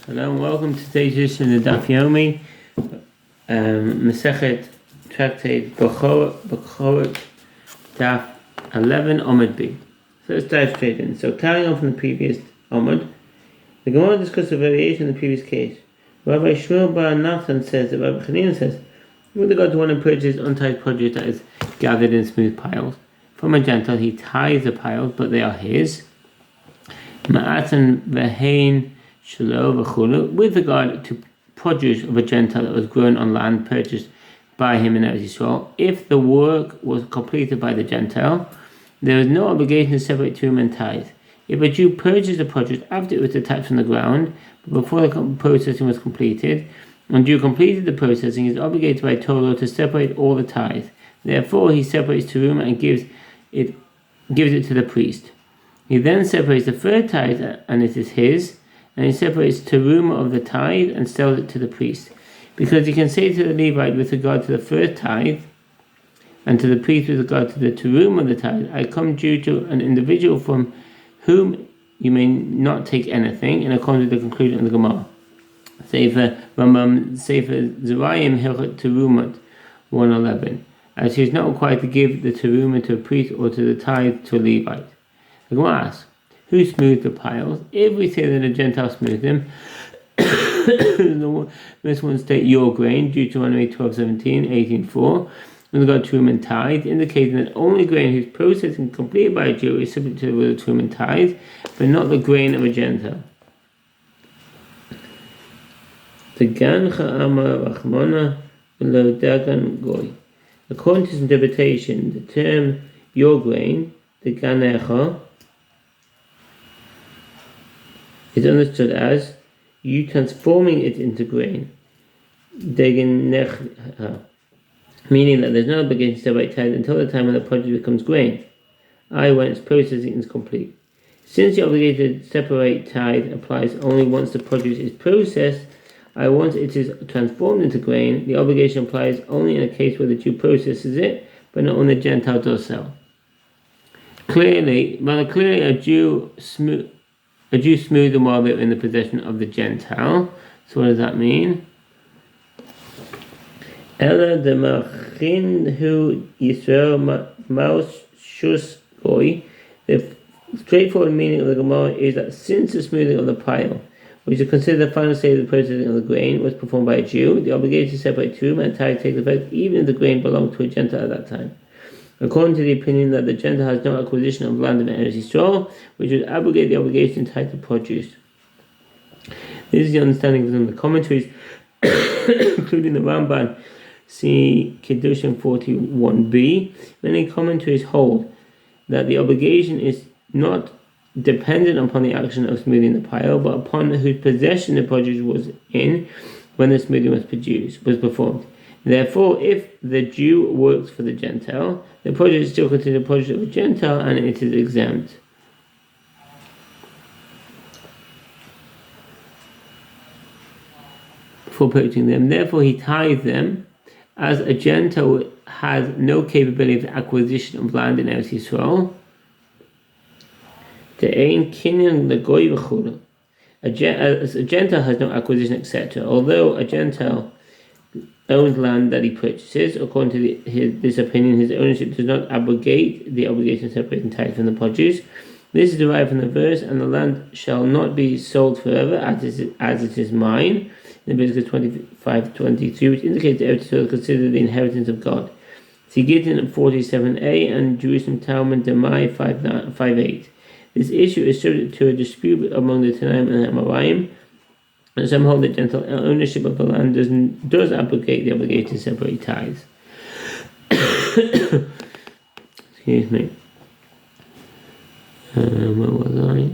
Hello and welcome to today's edition of the Daf Yomi, Masechet Tractate Bekorot Daf 11 Omid B. So let's dive straight in. So carrying on from the previous Omid, the Gemara discussed a variation in the previous case. Rabbi Shmuel Bar Nathan says that Rabbi Chanina says, with regard to one who purchases untied produce that is gathered in smooth piles from a Gentile, he ties the piles, but they are his. Ma'atan v'hein with regard to produce of a Gentile that was grown on land purchased by him in Eretz Yisrael, if the work was completed by the Gentile, there is no obligation to separate two and tithe. If a Jew purchased the produce after it was detached from the ground, but before the processing was completed, and Jew completed the processing, he is obligated by Torah to separate all the tithe. Therefore, he separates teruma and gives it to the priest. He then separates the third tithe, and it is his. And he separates teruma of the tithe and sells it to the priest. Because he can say to the Levite with regard to the first tithe, and to the priest with regard to the teruma of the tithe, I come due to an individual from whom you may not take anything, in accordance with the conclusion of the Gemara. Sefer Zerayim Hilchot Terumat 111. As he is not required to give the teruma to a priest or to the tithe to a Levite. The Gemara asks, who smoothed the piles? If we say that a Gentile smoothed them, this one state your grain, Deuteronomy 12:17, 18:4, with regard to teruma and tithe, indicating that only grain whose processing completed by a Jew is subject to the rule of teruma and tithe, but not the grain of a Gentile. According to his interpretation, the term your grain, the ganecha, is understood as you transforming it into grain, meaning that there's no obligation to separate tithe until the time when the produce becomes grain, i.e. when its processing is complete. Since the obligation to separate tithe applies only once the produce is processed, i.e. once it is transformed into grain, the obligation applies only in a case where the Jew processes it, but not when the Gentile does so. Clearly, a Jew smoothed them while they were in the possession of the Gentile. So what does that mean? Ella de machin hu Yisrael maus shus goy. The straightforward meaning of the Gemara is that since the smoothing of the pile, which is considered the final stage of the processing of the grain, was performed by a Jew, the obligation to separate teruma and tithe takes effect even if the grain belonged to a Gentile at that time. According to the opinion that the Gentile has no acquisition of land in Eretz Yisrael, which would abrogate the obligation to tithe the produce. This is the understanding of some of the commentaries, including the Ramban, see Kiddushin 41b. Many commentaries hold that the obligation is not dependent upon the action of smoothing the pile, but upon whose possession the produce was in when the smoothing was performed. Therefore, if the Jew works for the Gentile, the produce is still considered produce of a Gentile and it is exempt. For purchasing them. Therefore, he tithes them, as a Gentile has no capability of acquisition of land in Eretz Yisrael. As a Gentile has no acquisition, etc. Although a Gentile owns land that he purchases, according to this opinion, his ownership does not abrogate the obligation to separate tithe from the produce. This is derived from the verse, and the land shall not be sold forever, as it is mine, in Leviticus 25:23, which indicates that Eretz Yisrael is considered the inheritance of God. See Gittin 47a and Jerusalem Talmud Demai 5:8. This issue is subject to a dispute among the Tanaim and the Amoraim, and some hold that Gentile ownership of the land does abrogate the obligation to separate tithes. Excuse me. Where was I?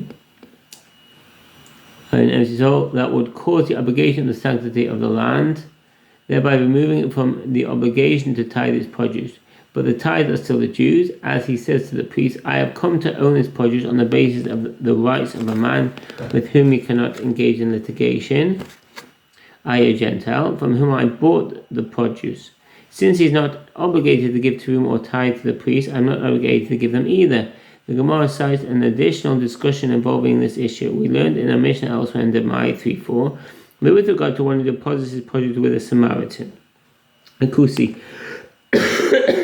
And as a result, that would cause the obligation of the sanctity of the land, thereby removing it from the obligation to tithe its produce. But the tithes are still the Jews, as he says to the priest, I have come to own this produce on the basis of the rights of a man with whom he cannot engage in litigation, i.e. a Gentile, from whom I bought the produce. Since he is not obligated to give teruma or tithe to the priest, I am not obligated to give them either. The Gemara cites an additional discussion involving this issue. We learned in our Mishnah elsewhere in Demai 3:4, but with regard to one who deposits his produce with a Samaritan, a Kusi,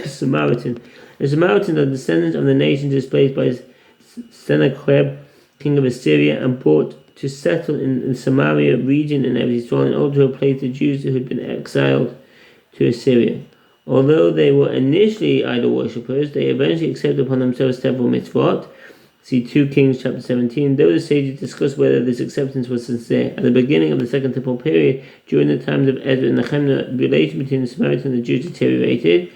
Samaritan. The Samaritans are descendants of the nation displaced by Sennacherib, king of Assyria, and brought to settle in the Samaria region in Eretz Yisrael in order to replace the Jews who had been exiled to Assyria. Although they were initially idol worshippers, they eventually accepted upon themselves several mitzvot. See 2 Kings chapter 17. Though the sages discussed whether this acceptance was sincere, at the beginning of the Second Temple period, during the times of Ezra and Nehemiah, the relation between the Samaritans and the Jews deteriorated.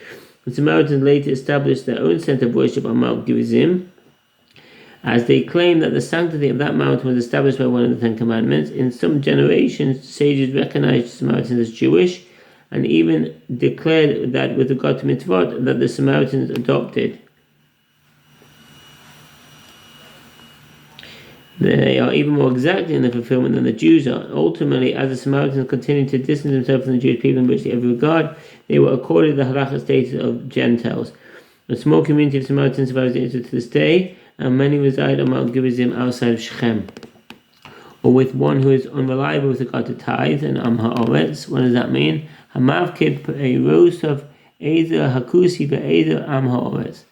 The Samaritans later established their own center of worship on Mount Gerizim, as they claimed that the sanctity of that mountain was established by one of the 10 Commandments. In some generations, sages recognized the Samaritans as Jewish, and even declared that with regard to mitzvot that the Samaritans adopted. They are even more exacting in the fulfillment than the Jews are. Ultimately, as the Samaritans continued to distance themselves from the Jewish people in virtually every regard, they were accorded the halacha status of Gentiles. A small community of Samaritans survives in Israel to this day, and many reside on Mount Gerizim outside of Shechem. Or with one who is unreliable with regard to tithes and Am Ha'oretz. What does that mean? Hamavkid Pe'erosov Ezer Hakusi Be'ezer Am Ha'oretz.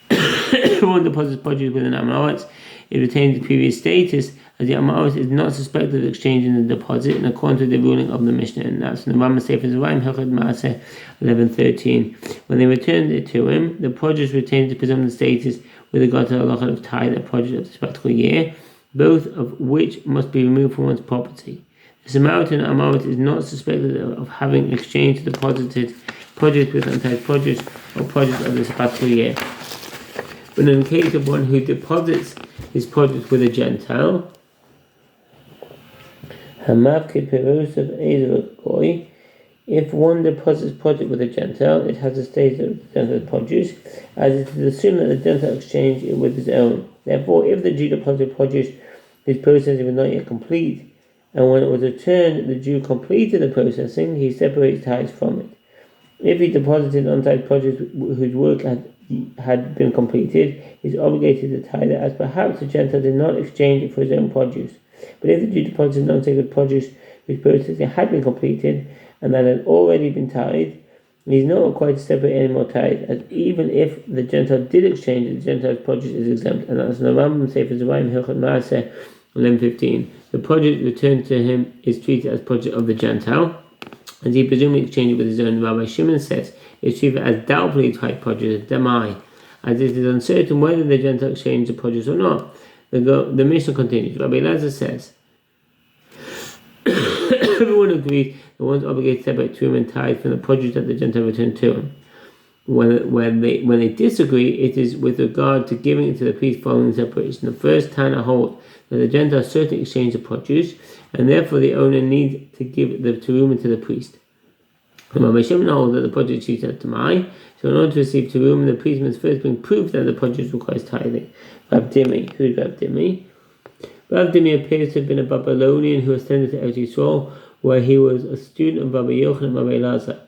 If one deposits produce with an Am Ha'oretz, it retains the previous status, as the Am Ha'oretz is not suspected of exchanging the deposit in accordance with the ruling of the Mishnah. And that's in the Rambam Sefer Zerayim Hilchot Maaseh 11:13. When they returned it to him, the produce retains the presumptive status with regard to the halacha of tithe and produce of this particular year, both of which must be removed from one's property. The Samaritan Am Ha'oretz is not suspected of having exchanged the deposited produce with untithed produce or produce of this particular year. But in the case of one who deposits his produce with a Gentile, if one deposits produce with a Gentile, it has the status of the Gentile produce, as it is assumed that the Gentile exchanged it with his own. Therefore, if the Jew deposited produce, his processing was not yet complete, and when it was returned, the Jew completed the processing, he separates tithes from it. If he deposited untithed produce whose work had been completed, he is obligated to tithe, as perhaps the Gentile did not exchange it for his own produce. But if the Jew deposited non-sacred produce whose processing had been completed and that had already been tithed, he is not required to separate any more tithe, as even if the Gentile did exchange it, the Gentile's produce is exempt. And that's in the Rambam Sefer Zerayim Hilchot Maaseh 11:15. The produce returned to him is treated as produce of the Gentile, as he presumably exchanged it with his own. Rabbi Shimon says it's treated as doubtfully tithed produce, demai, as it is uncertain whether the Gentile exchanged the produce or not. The Mishnah continues. Rabbi Elazar says, everyone agrees that one's obligated to separate truma and tithe from the produce that the Gentile returned to him. When they disagree, it is with regard to giving it to the priest following the separation. The first Tana holds that the Gentile certainly exchanged the produce, and therefore the owner needs to give the teruma to the priest. Rabbi Shimon holds that the produce is treated as tamai, so in order to receive teruma, the priest must first bring proof that the produce requires tithing. Rav Dimi, who is Rav Dimi? Rav Dimi appears to have been a Babylonian who ascended to Eretz Yisrael, where he was a student of Rabbi Yochanan and Rabbi Elazar.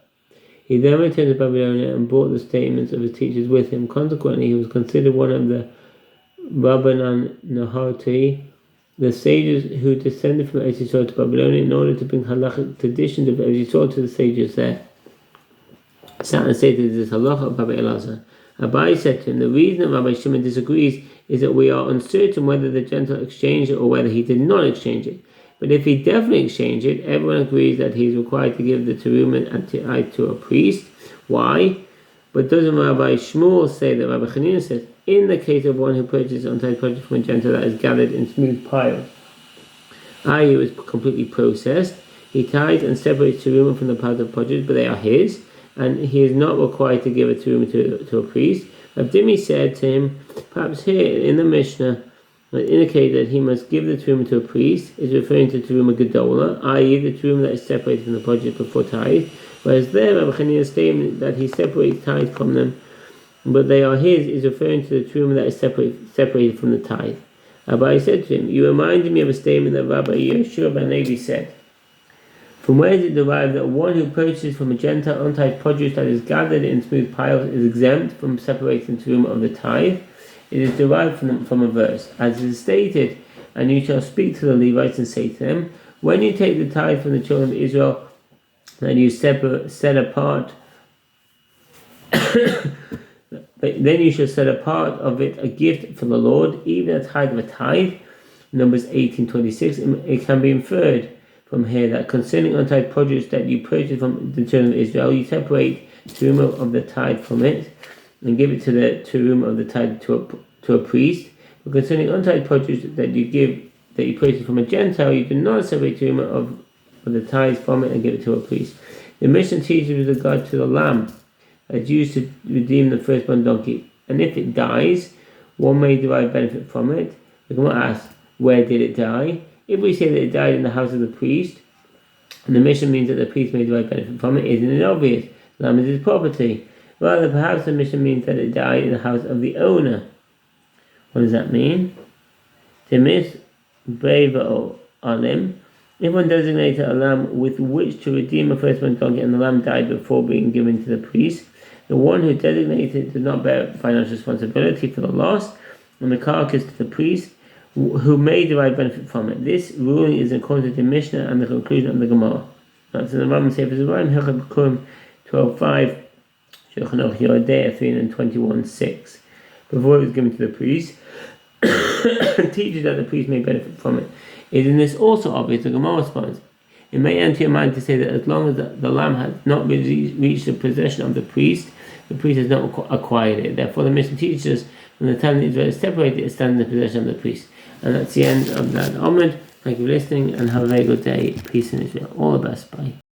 He then returned to Babylonia and brought the statements of his teachers with him. Consequently, he was considered one of the Rabbanan Naharti, the sages who descended from Eretz Yisrael to Babylonia in order to bring halachic traditions of Eretz Yisrael to the sages there. Satan stated this halacha of Rabbi Elazar. Abai said to him, the reason that Rabbi Shimon disagrees is that we are uncertain whether the Gentile exchanged it or whether he did not exchange it. But if he definitely exchanged it, everyone agrees that he is required to give the teruma and tithe to a priest. Why? But doesn't Rabbi Shmuel say that Rabbi Chanina says, in the case of one who purchases untithed produce from a Gentile that is gathered in smooth piles, i.e. it was completely processed, he tithes and separates teruma from the piles of produce, but they are his, and he is not required to give a teruma to a priest. Abdimi said to him, perhaps here in the Mishnah, that indicate that he must give the teruma to a priest is referring to teruma gedola, i.e. the teruma that is separated from the produce before tithe, whereas there Rabbi Chanina's statement that he separates tithe from them, but they are his, is referring to the teruma that is separated from the tithe. Abai said to him, you reminded me of a statement that Rabbi Yeshua ben Levi said. From where is it derived that one who purchases from a Gentile untithed produce that is gathered in smooth piles is exempt from separating teruma of the tithe? It is derived from a verse, as is stated, and you shall speak to the Levites and say to them, when you take the tithe from the children of Israel, and you set apart, then you shall set apart of it a gift for the Lord, even a tithe of a tithe. Numbers 18:26. It can be inferred from here that concerning untithed produce that you purchase from the children of Israel, you separate teruma of the tithe from it and give it to the teruma of the tithe to a priest. But concerning untithed produce that you purchase from a Gentile, you do not separate teruma of the tithe from it and give it to a priest. The mission teaches with regard to the lamb that's used to redeem the firstborn donkey, and if it dies, one may derive benefit from it. The Gemara asks, where did it die? If we say that it died in the house of the priest, and the mission means that the priest may derive benefit from it, isn't it obvious? The lamb is his property. Rather, perhaps the mission means that it died in the house of the owner. What does that mean? Demis breva alim. If one designated a lamb with which to redeem a firstborn donkey and the lamb died before being given to the priest, the one who designated it does not bear financial responsibility for the loss, and the carcass to the priest, who may derive benefit from it. This ruling is according to the Mishnah and the conclusion of the Gemara. That's in the Rambam Sefer Zerayim, Hilchot Bekorim 12:5, Shulchan Aruch Yodea 321:6. Before it was given to the priest, teaches that the priest may benefit from it. Isn't this also obvious? The Gemara responds, it may enter your mind to say that as long as the lamb has not reached the possession of the priest has not acquired it. Therefore, the Mishnah teaches us from the time that Israel is separated, it stands in the possession of the priest. And that's the end of that Amud. Thank you for listening and have a very good day. Peace in Israel. All the best. Bye.